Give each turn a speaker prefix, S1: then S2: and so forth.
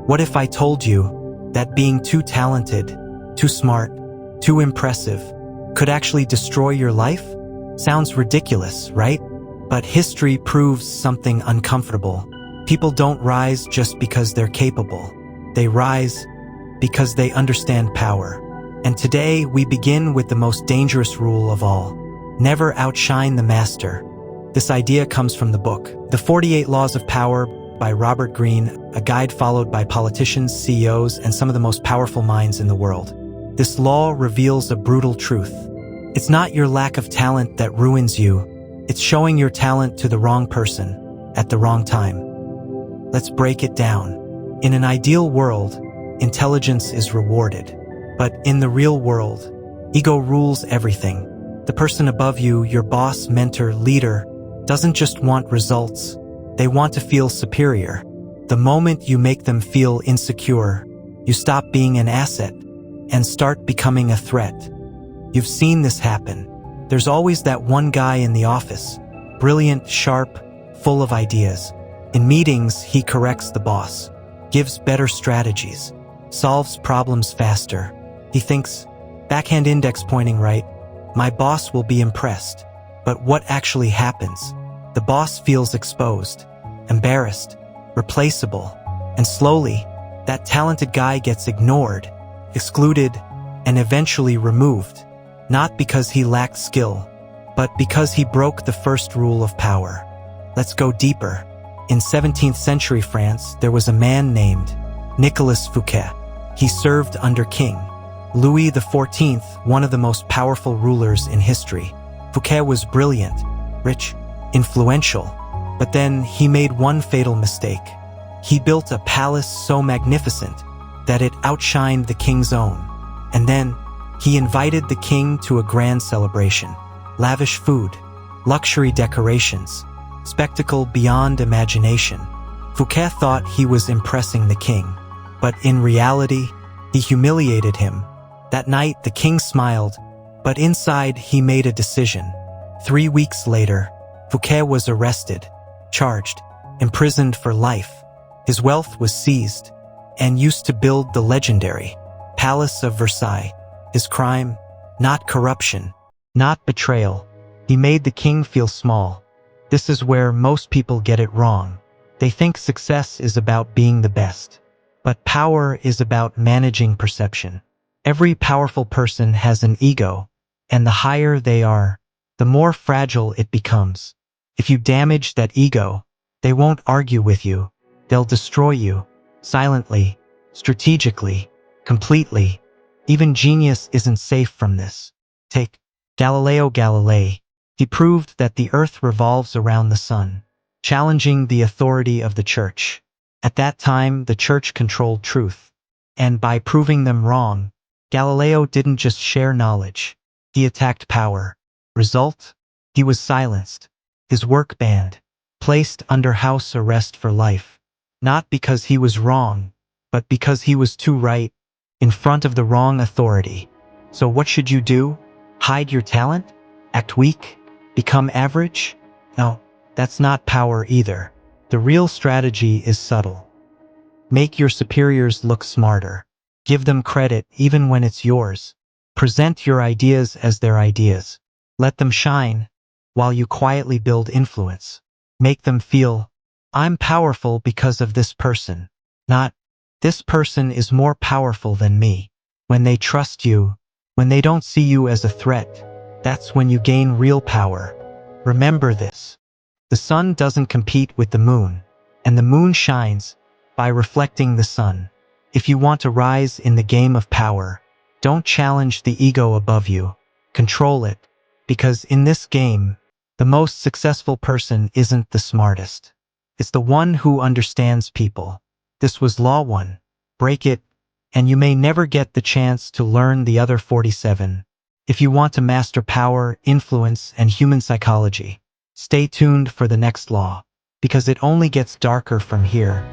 S1: What if I told you that being too talented, too smart, too impressive could actually destroy your life? Sounds ridiculous, right? But history proves something uncomfortable. People don't rise just because they're capable. They rise because they understand power. And today we begin with the most dangerous rule of all. Never outshine the master. This idea comes from the book, The 48 Laws of Power by Robert Greene, a guide followed by politicians, CEOs, and some of the most powerful minds in the world. This law reveals a brutal truth. It's not your lack of talent that ruins you. It's showing your talent to the wrong person at the wrong time. Let's break it down. In an ideal world, intelligence is rewarded. But in the real world, ego rules everything. The person above you, your boss, mentor, leader, doesn't just want results. They want to feel superior. The moment you make them feel insecure, you stop being an asset and start becoming a threat. You've seen this happen. There's always that one guy in the office, brilliant, sharp, full of ideas. In meetings, he corrects the boss, gives better strategies, solves problems faster. He thinks, backhand index pointing right, my boss will be impressed. But what actually happens? The boss feels exposed, embarrassed, replaceable, and slowly, that talented guy gets ignored, excluded, and eventually removed. Not because he lacked skill, but because he broke the first rule of power. Let's go deeper. In 17th century France, there was a man named Nicolas Fouquet. He served under King Louis XIV, one of the most powerful rulers in history. Fouquet was brilliant, rich, influential, but then he made one fatal mistake. He built a palace so magnificent that it outshined the king's own. And then he invited the king to a grand celebration. Lavish food, luxury decorations, spectacle beyond imagination. Fouquet thought he was impressing the king, but in reality, he humiliated him. That night, the king smiled, but inside he made a decision. 3 weeks later, Fouquet was arrested, charged, imprisoned for life. His wealth was seized, and used to build the legendary Palace of Versailles. His crime? Not corruption, not betrayal. He made the king feel small. This is where most people get it wrong. They think success is about being the best, but power is about managing perception. Every powerful person has an ego, and the higher they are, the more fragile it becomes. If you damage that ego, they won't argue with you. They'll destroy you, silently, strategically, completely. Even genius isn't safe from this. Take Galileo Galilei. He proved that the earth revolves around the sun, challenging the authority of the church. At that time, the church controlled truth. And by proving them wrong, Galileo didn't just share knowledge. He attacked power. Result? He was silenced. His work banned. Placed under house arrest for life. Not because he was wrong, but because he was too right, in front of the wrong authority. So what should you do? Hide your talent? Act weak? Become average? No, that's not power either. The real strategy is subtle. Make your superiors look smarter. Give them credit even when it's yours. Present your ideas as their ideas. Let them shine, while you quietly build influence. Make them feel, I'm powerful because of this person. Not, this person is more powerful than me. When they trust you, when they don't see you as a threat, that's when you gain real power. Remember this. The sun doesn't compete with the moon, and the moon shines by reflecting the sun. If you want to rise in the game of power, don't challenge the ego above you. Control it, because in this game, the most successful person isn't the smartest. It's the one who understands people. This was Law 1. Break it, and you may never get the chance to learn the other 47. If you want to master power, influence, and human psychology, stay tuned for the next law, because it only gets darker from here.